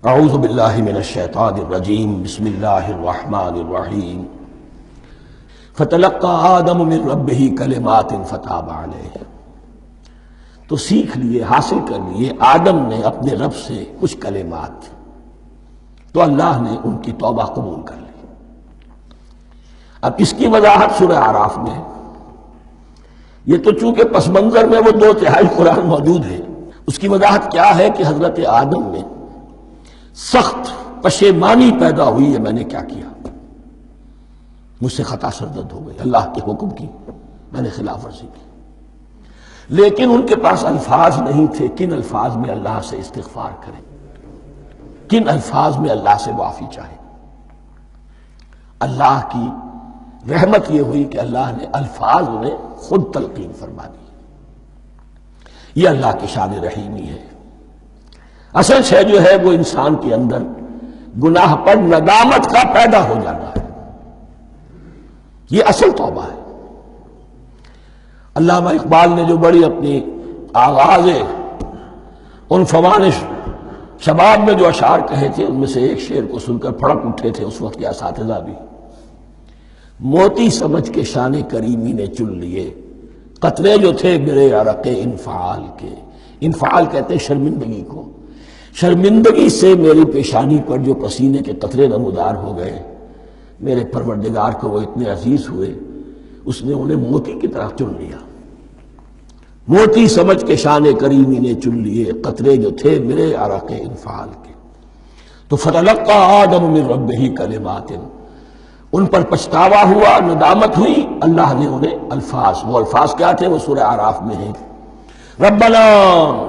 اعوذ باللہ من الشیطان الرجیم بسم اللہ الرحمن الرحیم فتلقى آدم من ربہ کلمات فتاب علیہ۔ تو سیکھ لیے، حاصل کر لیے آدم نے اپنے رب سے کچھ کلمات، تو اللہ نے ان کی توبہ قبول کر لی۔ اب اس کی وضاحت سورہ اعراف میں ہے۔ یہ تو چونکہ پس منظر میں وہ 2/3 قرآن موجود ہے، اس کی وضاحت کیا ہے کہ حضرت آدم میں سخت پشیمانی پیدا ہوئی ہے، میں نے کیا کیا، مجھ سے خطا سرزد ہو گئی، اللہ کے حکم کی میں نے خلاف ورزی کی۔ لیکن ان کے پاس الفاظ نہیں تھے کن الفاظ میں اللہ سے استغفار کریں، کن الفاظ میں اللہ سے معافی چاہیں۔ اللہ کی رحمت یہ ہوئی کہ اللہ نے الفاظ انہیں خود تلقین فرما دی۔ یہ اللہ کی شان رحیمی ہے۔ اصل شے جو ہے وہ انسان کے اندر گناہ پر ندامت کا پیدا ہو جانا ہے، یہ اصل توبہ ہے۔ علامہ اقبال نے جو بڑی اپنی آغاز عنفوان شباب میں جو اشعار کہے تھے، ان میں سے ایک شعر کو سن کر پھڑک اٹھے تھے اس وقت کے اساتذہ بھی۔ موتی سمجھ کے شان کریمی نے چن لیے، قطرے جو تھے میرے عرق انفعال کے۔ انفعال کہتے ہیں شرمندگی کو۔ شرمندگی سے میری پیشانی پر جو پسینے کے قطرے نمودار ہو گئے، میرے پروردگار کو وہ اتنے عزیز ہوئے، اس نے انہیں موتی کی طرح چن لیا۔ موتی سمجھ کے شان کریمی نے چن لیے، قطرے جو تھے میرے عرق انفعال کے۔ تو فتلقى آدم من ربہ کلمات، ان پر پچھتاوا ہوا، ندامت ہوئی، اللہ نے انہیں الفاظ، وہ الفاظ کیا تھے وہ سورہ اعراف میں ہیں۔ ربنا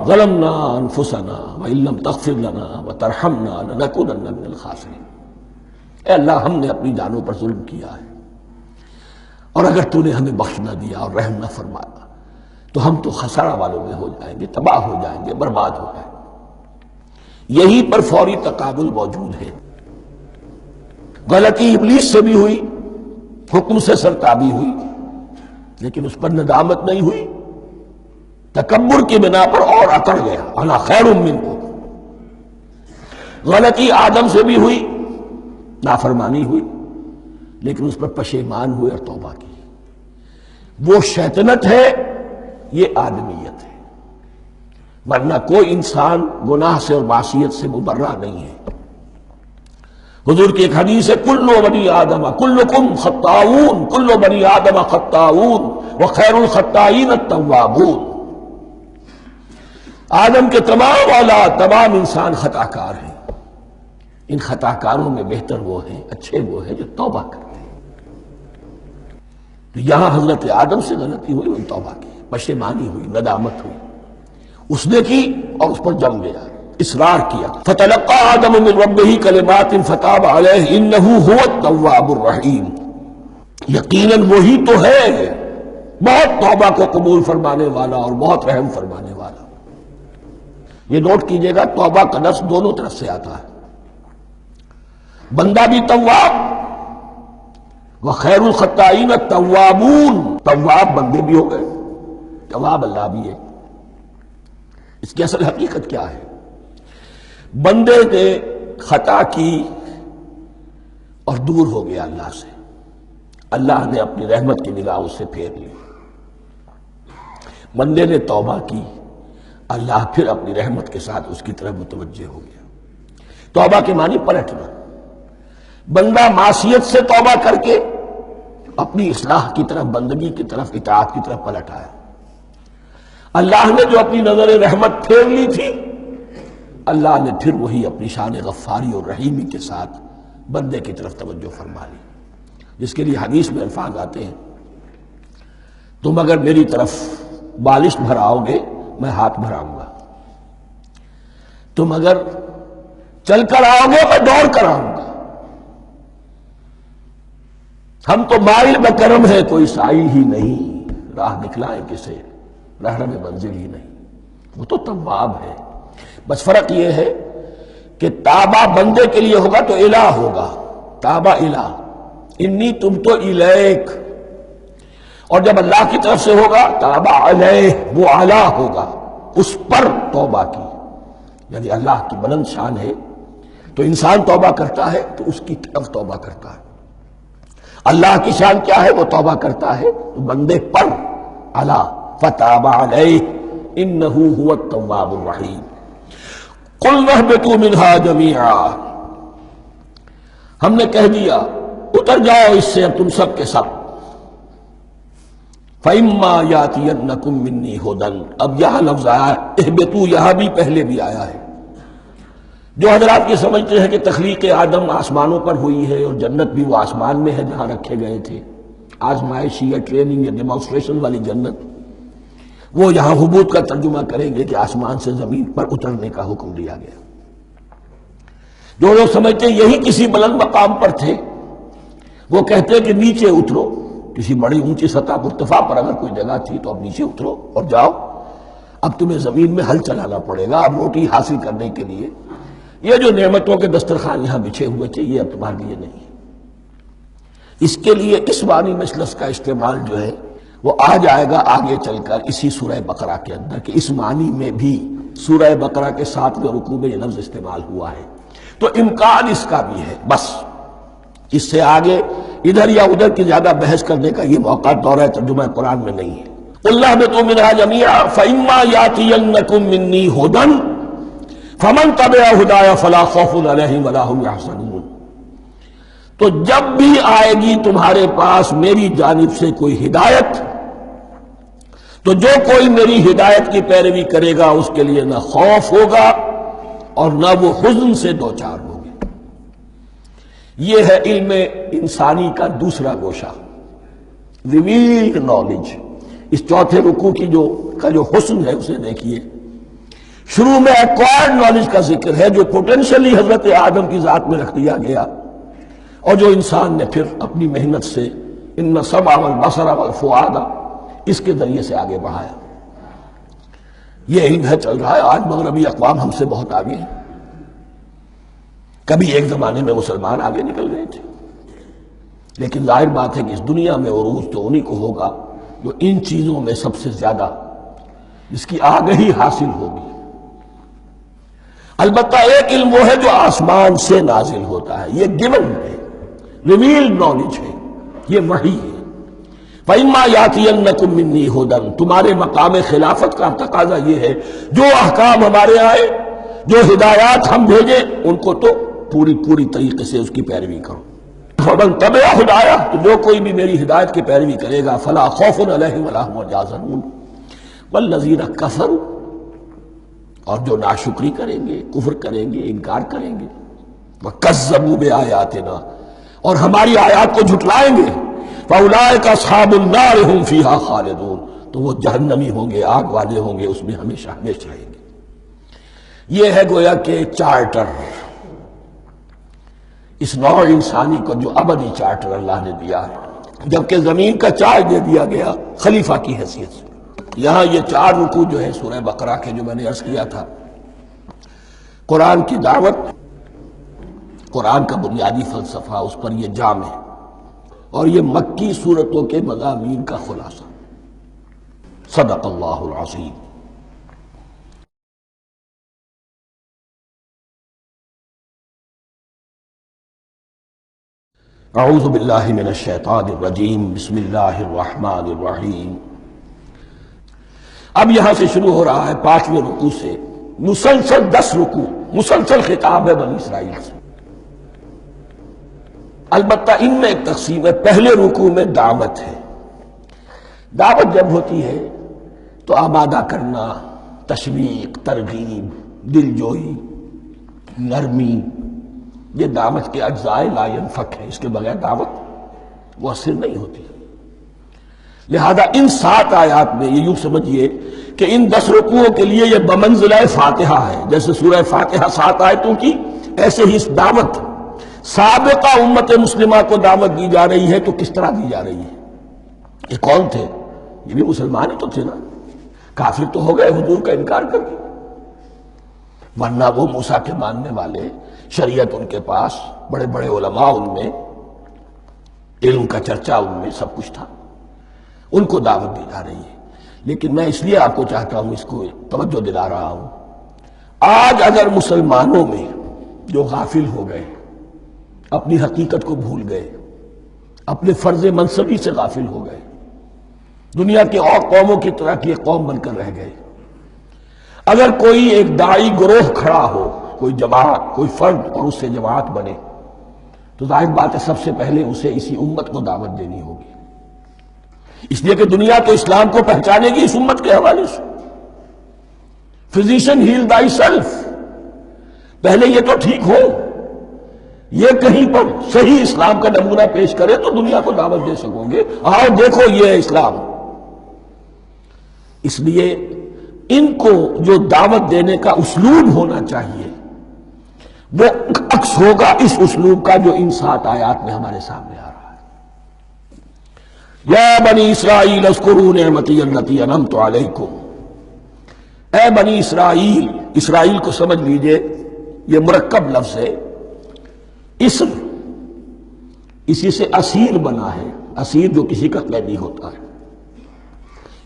ظلمنا انفسنا وان لم تغفر لنا وترحمنا لنکونن من الخاسرین۔ اے اللہ، ہم نے اپنی جانوں پر ظلم کیا ہے، اور اگر تو نے ہمیں بخش نہ دیا اور رحم نہ فرمایا تو ہم تو خسارہ والوں میں ہو جائیں گے، تباہ ہو جائیں گے، برباد ہو جائیں گے۔ یہی پر فوری تقابل موجود ہے۔ غلطی ابلیس سے بھی ہوئی، حکم سے سرتابی ہوئی، لیکن اس پر ندامت نہیں ہوئی، تکبر کی بنا پر اور اکڑ گیا، انا خیر منکم۔ غلطی آدم سے بھی ہوئی، نافرمانی ہوئی، لیکن اس پر پشیمان ہوئے اور توبہ کی۔ وہ شیطنت ہے، یہ آدمیت ہے، ورنہ کوئی انسان گناہ سے اور معصیت سے مبرہ نہیں ہے۔ حضور کی ایک حدیث ہے، کل بنی آدم کلکم خطاؤون، کل بنی آدم خطاؤون وخیر الخطائین التوابون۔ آدم کے تمام اولاد، تمام انسان خطا کار ہیں، ان خطا کاروں میں بہتر وہ ہیں، اچھے وہ ہیں جو توبہ کرتے ہیں۔ تو یہاں حضرت آدم سے غلطی ہوئی، ان توبہ کی، پشیمانی ہوئی، ندامت ہوئی، اس نے کی اور اس پر جم گیا، اصرار کیا۔ فتلقى آدم من ربہ کلمات فتاب علیہ انہ هو التواب الرحیم۔ یقیناً وہی تو ہے بہت توبہ کو قبول فرمانے والا اور بہت رحم فرمانے والا۔ یہ نوٹ کیجئے گا، توبہ کا لفظ دونوں طرف سے آتا ہے، بندہ بھی تواب، وخیر الخطائین التوابون، تواب بندے بھی ہو گئے، تواب اللہ بھی ہے۔ اس کی اصل حقیقت کیا ہے؟ بندے نے خطا کی اور دور ہو گیا اللہ سے، اللہ نے اپنی رحمت کی نگاہ اس سے پھیر لی۔ بندے نے توبہ کی، اللہ پھر اپنی رحمت کے ساتھ اس کی طرف متوجہ ہو گیا۔ توبہ کے معنی پلٹنا۔ بندہ معصیت سے توبہ کر کے اپنی اصلاح کی طرف، بندگی کی طرف، اطاعت کی طرف پلٹ آیا۔ اللہ نے جو اپنی نظر رحمت پھیر لی تھی، اللہ نے پھر وہی اپنی شان غفاری اور رحیمی کے ساتھ بندے کی طرف توجہ فرما لی، جس کے لیے حدیث میں الفاظ آتے ہیں، تم اگر میری طرف بالشت بھراؤ گے میں ہاتھ بھراؤں گا، تم اگر چل کر آؤ گے میں دوڑ کر آؤں گا، ہم تو مائل بکرم ہے کوئی سائل ہی نہیں، راہ دکھلائیں کسے رہنم منزل ہی نہیں۔ وہ تو تواب ہے، بس فرق یہ ہے کہ تابہ بندے کے لیے ہوگا تو الہ ہوگا، تابہ الہ، انی تم تو الیک، اور جب اللہ کی طرف سے ہوگا تابہ علیہ، وہ اعلیٰ ہوگا، اس پر توبہ کی، یعنی اللہ کی بلند شان ہے تو انسان توبہ کرتا ہے تو اس کی طرف توبہ کرتا ہے. اللہ کی شان کیا ہے؟ وہ توبہ کرتا ہے تو بندے پر الا فتاب علیہ انہ هو التواب الرحیم. قل اہبطوا منها جميعا، ہم نے کہہ دیا اتر جاؤ اس سے تم سب کے سب. فَإِمَّا يَأْتِيَنَّكُم مِّنِّي هُدًى، اب یہاں لفظ آیا اہبطوا، یہاں بھی پہلے بھی آیا ہے. جو حضرات یہ سمجھتے ہیں کہ تخلیق آدم آسمانوں پر ہوئی ہے اور جنت بھی وہ آسمان میں ہے جہاں رکھے گئے تھے، آزمائشی یا ٹریننگ یا ڈیمانسٹریشن والی جنت، وہ یہاں حبوط کا ترجمہ کریں گے کہ آسمان سے زمین پر اترنے کا حکم دیا گیا. جو لوگ سمجھتے ہیں یہی کسی بلند مقام پر تھے، وہ کہتے ہیں کہ نیچے اترو، کسی بڑی اونچی سطح ارتفاع پر اگر کوئی جگہ تھی تو اب نیچے اترو اور جاؤ، اب تمہیں زمین میں ہل چلانا پڑے گا اب روٹی حاصل کرنے کے لیے. یہ جو نعمتوں کے دسترخوان یہاں بچھے ہوئے تھے یہ اب تمہارے لیے نہیں. اس کے لیے اس معنی میں اس لفظ کا استعمال جو ہے وہ آ جائے گا آگے چل کر اسی سورہ بقرہ کے اندر، کہ اس معنی میں بھی سورہ بقرہ کے 7ویں رکوع میں یہ لفظ استعمال ہوا ہے. تو امکان اس کا بھی ہے، بس اس سے آگے ادھر یا ادھر کی زیادہ بحث کرنے کا یہ موقع دورہ ترجمہ قرآن میں نہیں ہے. قُلْ اهْبِطُوا مِنْهَا جَمِيعًا فَإِمَّا يَأْتِيَنَّكُم مِّنِّي هُدًى فَمَن تَبِعَ هُدَايَ فَلَا خَوْفٌ عَلَيْهِمْ وَلَا هُمْ يَحْزَنُونَ. تو جب بھی آئے گی تمہارے پاس میری جانب سے کوئی ہدایت، تو جو کوئی میری ہدایت کی پیروی کرے گا اس کے لیے نہ خوف ہوگا اور نہ وہ حزن سے دوچار ہوگا. یہ ہے علم انسانی کا دوسرا گوشہ، ریویلڈ نالج. اس چوتھے رکوع کی جو حسن ہے اسے دیکھیے. شروع میں ایکوائرڈ نالج کا ذکر ہے جو پوٹینشلی حضرت آدم کی ذات میں رکھ دیا گیا اور جو انسان نے پھر اپنی محنت سے ان السمع والبصر والفؤاد اس کے ذریعے سے آگے بڑھایا. یہ علم ہے چل رہا ہے. آج مغربی اقوام ہم سے بہت آگے ہیں. کبھی ایک زمانے میں مسلمان آگے نکل گئے تھے، لیکن ظاہر بات ہے کہ اس دنیا میں عروج تو انہی کو ہوگا جو ان چیزوں میں سب سے زیادہ جس کی آگہی حاصل ہوگی. البتہ ایک علم وہ ہے جو آسمان سے نازل ہوتا ہے، یہ گیون ہے، ریویلڈ نالج ہے، یہ وحی ہے. فَإِمَّا يَأْتِيَنَّكُم مِّنِّي هُدًى، تمہارے مقام خلافت کا تقاضا یہ ہے جو احکام ہمارے آئے، جو ہدایات ہم بھیجیں ان کو تو پوری طریقے سے اس کی پیروی کرو. فَمَن تَبِعَ ہدایہ، تو جو کوئی بھی میری ہدایت کی پیروی کرے گا فَلَا خَوْفٌ عَلَيْهِمْ وَلَا هُمْ يَحْزَنُونَ. وَالَّذِينَ كَفَرُوا، اور جو ناشکری کریں گے، کفر کریں گے، انکار کریں گے، وَكَذَّبُوا بِآيَاتِنَا، اور ہماری آیات کو جھٹلائیں گے، فَأُولَٰئِكَ أَصْحَابُ النَّارِ هُمْ فِيهَا خَالِدُونَ، تو وہ جہنمی ہوں گے، آگ والے ہوں گے، اس میں ہمیشہ ہمیشہ رہیں گے. یہ ہے گویا کہ چارٹر، اس نوع انسانی کو جو ابدی چارٹر اللہ نے دیا ہے، جبکہ زمین کا چارج دے دیا گیا خلیفہ کی حیثیت سے. یہاں یہ 4 رکوع جو ہے سورہ بقرہ کے جو میں نے عرض کیا تھا، قرآن کی دعوت، قرآن کا بنیادی فلسفہ، اس پر یہ جام ہے، اور یہ مکی صورتوں کے مضامین کا خلاصہ. صدق اللہ العظیم. اعوذ باللہ من الشیطان الرجیم، بسم اللہ الرحمن الرحیم. اب یہاں سے شروع ہو رہا ہے 5ویں رکوع سے مسلسل 10 رکوع، مسلسل خطاب ہے بنی اسرائیل سے. البتہ ان میں ایک تقسیم ہے. پہلے رکوع میں دعوت ہے. دعوت جب ہوتی ہے تو آمادہ کرنا، تشویق، ترغیب، دل جوئی، نرمی، یہ دعوت کے اجزاء لا ينفک ہے. اس کے بغیر دعوت مؤثر نہیں ہوتی. لہذا ان 7 آیات میں یہ یوں سمجھیے کہ ان 10 رکوعوں کے لیے یہ بمنزلہ فاتحہ ہے. جیسے سورہ فاتحہ 7 آیتوں کی، ایسے ہی اس دعوت سابقہ امت مسلمہ کو دعوت دی جا رہی ہے. تو کس طرح دی جا رہی ہے؟ یہ کون تھے؟ یہ بھی مسلمان ہی تو تھے نا. کافر تو ہو گئے حضور کا انکار کر کے، ورنہ وہ موسیٰ کے ماننے والے، شریعت ان کے پاس، بڑے بڑے علماء ان میں، علم کا چرچا ان میں، سب کچھ تھا. ان کو دعوت دی جا رہی ہے. لیکن میں اس لیے آپ کو چاہتا ہوں، اس کو توجہ دلا رہا ہوں، آج اگر مسلمانوں میں جو غافل ہو گئے، اپنی حقیقت کو بھول گئے، اپنے فرض منصبی سے غافل ہو گئے، دنیا کے اور قوموں کی طرح کی ایک قوم بن کر رہ گئے۔ اگر کوئی ایک داعی گروہ کھڑا ہو، کوئی جماعت، کوئی فرد، اور اس سے جماعت بنے، تو ظاہر بات ہے سب سے پہلے اسے اسی امت کو دعوت دینی ہوگی، اس لیے کہ دنیا تو اسلام کو پہچانے گی اس امت کے حوالے سے۔ فزیشین ہیل تھائی سیلف، پہلے یہ تو ٹھیک ہو، یہ کہیں پر صحیح اسلام کا نمونہ پیش کرے تو دنیا کو دعوت دے سکو گے، آؤ دیکھو یہ ہے اسلام۔ اس لیے ان کو جو دعوت دینے کا اسلوب ہونا چاہیے وہ عکس ہوگا اس اسلوب کا جو ان 7 آیات میں ہمارے سامنے آ رہا ہے۔ یا بنی اسرائیل اذکروا نعمتی التی انعمت علیکم، اے بنی اسرائیل، اسرائیل کو سمجھ لیجئے یہ مرکب لفظ ہے، اسم اسی سے اسیر بنا ہے، اسیر جو کسی کا قیدی ہوتا ہے،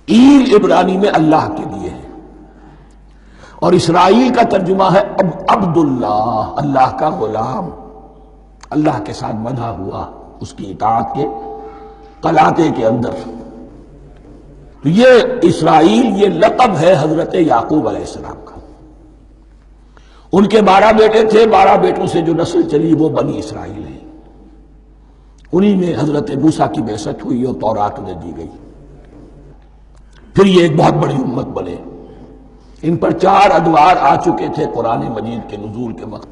ایل عبرانی میں اللہ کے لیے ہے، اور اسرائیل کا ترجمہ ہے عبداللہ، اللہ کا غلام، اللہ کے ساتھ بندھا ہوا اس کی اطاعت کے قلاتے کے اندر۔ تو یہ اسرائیل یہ لقب ہے حضرت یعقوب علیہ السلام کا۔ ان کے 12 بیٹے تھے، 12 بیٹوں سے جو نسل چلی وہ بنی اسرائیل ہے، انہی میں حضرت موسیٰ کی بعثت ہوئی اور تورات انہیں دی گئی، پھر یہ ایک بہت بڑی امت بنے۔ ان پر 4 ادوار آ چکے تھے قرآن مجید کے نزول کے وقت،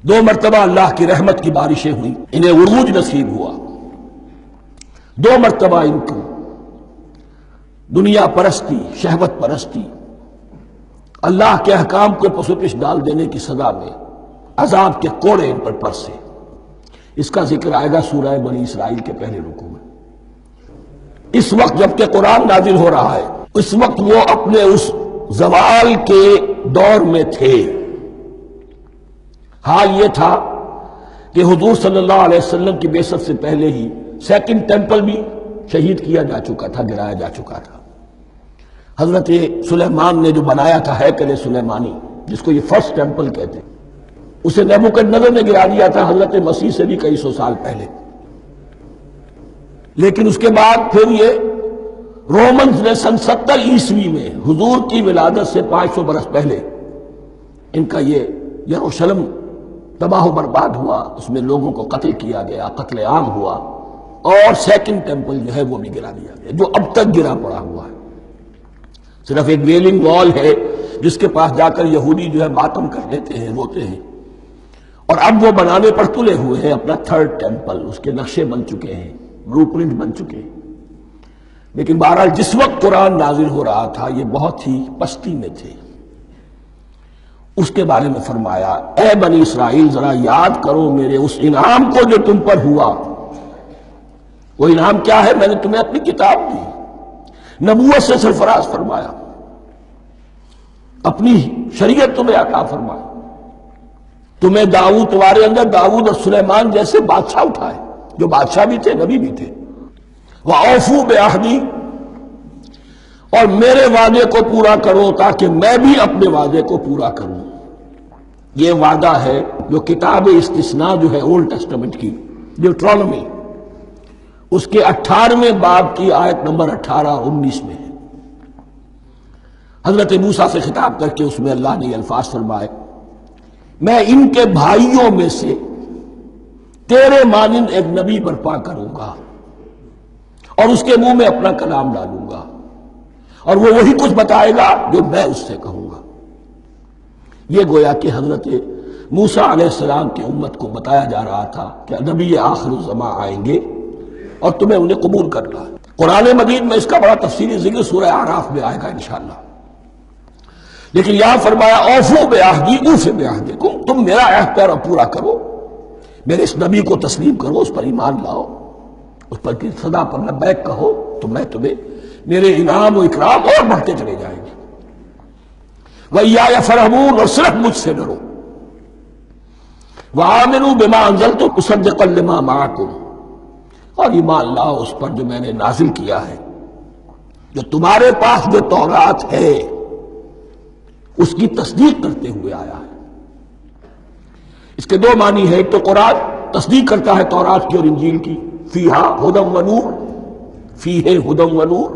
2 مرتبہ اللہ کی رحمت کی بارشیں ہوئی، انہیں عروج نصیب ہوا، 2 مرتبہ ان کو دنیا پرستی، شہوت پرستی، اللہ کے احکام کو پس و پش ڈال دینے کی سزا میں عذاب کے کوڑے ان پر برسے۔ اس کا ذکر آئے گا سورہ بنی اسرائیل کے پہلے رکوع میں۔ اس وقت جب کہ قرآن نازل ہو رہا ہے، اس وقت وہ اپنے اس زوال کے دور میں تھے۔ حال یہ تھا کہ حضور صلی اللہ علیہ وسلم کی بعثت سے پہلے ہی 2nd ٹیمپل بھی شہید کیا جا چکا تھا، گرایا جا چکا تھا۔ حضرت سلیمان نے جو بنایا تھا ہیکل سلیمانی، جس کو یہ 1st ٹیمپل کہتے ہیں، اسے نیبوکدنضر نے گرا دیا تھا حضرت مسیح سے بھی کئی سو سال پہلے۔ لیکن اس کے بعد پھر یہ رومنز نے سن 70 عیسوی میں حضور کی ولادت سے 500 برس پہلے ان کا یہ یروشلم تباہ و برباد ہوا، اس میں لوگوں کو قتل کیا گیا، قتل عام ہوا، اور 2nd ٹیمپل جو ہے وہ بھی گرا دیا گیا، جو اب تک گرا پڑا ہوا ہے۔ صرف ایک ویلنگ وال ہے جس کے پاس جا کر یہودی جو ہے ماتم کر لیتے ہیں، روتے ہیں، اور اب وہ بنانے پر تلے ہوئے ہیں اپنا 3rd ٹیمپل، اس کے نقشے بن چکے ہیں، بلو پرنٹ بن چکے ہیں۔ لیکن بہرحال جس وقت قرآن نازل ہو رہا تھا یہ بہت ہی پستی میں تھے۔ اس کے بارے میں فرمایا، اے بنی اسرائیل ذرا یاد کرو میرے اس انعام کو جو تم پر ہوا۔ وہ انعام کیا ہے؟ میں نے تمہیں اپنی کتاب دی، نبوت سے سرفراز فرمایا، اپنی شریعت تمہیں عطا فرمائی، تمہیں تمہارے اندر داؤد اور سلیمان جیسے بادشاہ اٹھائے، جو بادشاہ بھی تھے، نبی بھی تھے۔ وَأَوْفُوا بِعَهْدِي، اور میرے وعدے کو پورا کرو تاکہ میں بھی اپنے وعدے کو پورا کروں۔ یہ وعدہ ہے جو کتاب استثناء جو ہے اولڈ ٹیسٹمنٹ کی، ڈیوٹرانومی، اس کے 18ویں باب کی آیت نمبر 18-19 میں ہے۔ حضرت موسیٰ سے خطاب کر کے اس میں اللہ نے یہ الفاظ فرمائے، میں ان کے بھائیوں میں سے تیرے مانند ایک نبی برپا کروں گا اور اس کے منہ میں اپنا کلام ڈالوں گا، اور وہ وہی کچھ بتائے گا جو میں اس سے کہوں گا۔ یہ گویا کہ حضرت موسیٰ علیہ السلام کی امت کو بتایا جا رہا تھا کہ نبی آخر الزمان آئیں گے اور تمہیں انہیں قبول کرنا ہے۔ قرآن مجید میں اس کا بڑا تفصیلی ذکر سورہ اعراف میں آئے گا انشاءاللہ۔ لیکن یہاں فرمایا اوفوا بعہدی اوف بعہدکم، تم میرا عہد پیرا پورا کرو، میرے اس نبی کو تسلیم کرو، اس پر ایمان لاؤ، اس پر کی صدا پر لبیک کہو، تو میں تمہیں میرے انعام و اکرام اور بڑھتے چلے جائیں گے۔ وَإِيَّايَ فَارْهَبُونِ، اور صرف مجھ سے ڈرو۔ وَآمِنُوا بِمَا أَنزَلْتُ مُصَدِّقًا لِمَا مَعَكُمْ، اور ایمان لاؤ اس پر جو میں نے نازل کیا ہے، جو تمہارے پاس جو تورات ہے اس کی تصدیق کرتے ہوئے آیا ہے۔ اس کے دو معنی ہیں، ایک تو قرآن تصدیق کرتا ہے تورات کی اور انجیل کی، فیہا ہدی و نور، فیہ ہدی و نور،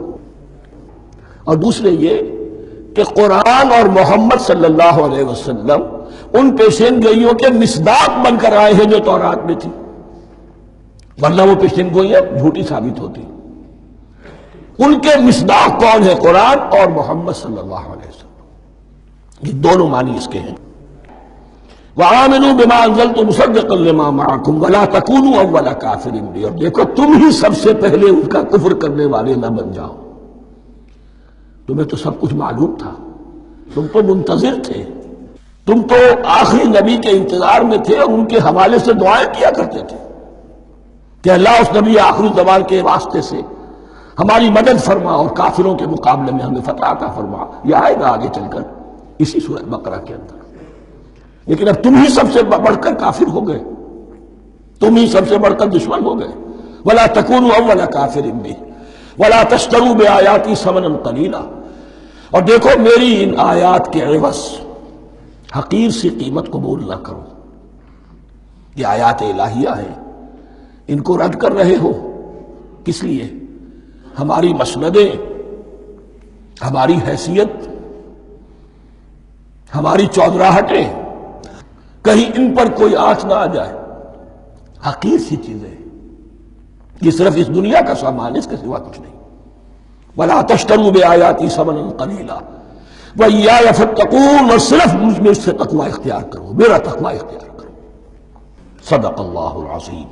اور دوسرے یہ کہ قرآن اور محمد صلی اللہ علیہ وسلم ان پیشین گوئیوں کے مصداق بن کر آئے ہیں جو تورات میں تھی، ورنہ وہ پیشین گوئیاں جھوٹی ثابت ہوتی۔ ان کے مصداق کون ہے؟ قرآن اور محمد صلی اللہ علیہ وسلم، یہ دونوں معنی اس کے ہیں۔ وَآمِنُوا بِمَا أَنزَلْتُ مُصَدِّقًا لِمَا مَعَكُمْ وَلَا تَكُونُوا أَوَّلَ كَافِرٍ بِهِ، اور دیکھو تم ہی سب سے پہلے ان کا کفر کرنے والے نہ بن جاؤ۔ تمہیں تو سب کچھ معلوم تھا، تم تو منتظر تھے، تم تو آخری نبی کے انتظار میں تھے اور ان کے حوالے سے دعائیں کیا کرتے تھے کہ اللہ اس نبی آخری زمان کے واسطے سے ہماری مدد فرما اور کافروں کے مقابلے میں ہمیں فتح عطا فرما۔ یہ آئے گا آگے چل کر اسی سورہ بقرہ کے اندر۔ لیکن اب تم ہی سب سے بڑھ کر کافر ہو گئے، تم ہی سب سے بڑھ کر دشمن ہو گئے۔ وَلَا تَكُونُوا أَوَّلَ كَافِرٍ بِهِ وَلَا تَشْتَرُوا بِآيَاتِي ثَمَنًا قَلِيلًا، اور دیکھو میری ان آیات کے عوض حقیر سی قیمت قبول نہ کرو۔ یہ آیات الہیہ ہیں، ان کو رد کر رہے ہو کس لیے؟ ہماری مسندیں، ہماری حیثیت، ہماری چودراہٹیں، کہیں ان پر کوئی آنچ نہ آ جائے۔ حقیر سی چیزیں، یہ صرف اس دنیا کا سامان، اس کے سوا کچھ نہیں۔ وَلَا تَشْتَرُوا بِآيَاتِي ثَمَنًا قَلِيلًا وَإِيَّايَ فَاتَّقُونِ، اور صرف مجھ میں سے تقوی اختیار کرو، میرا تقوی اختیار کرو۔ صدق اللہ العظیم۔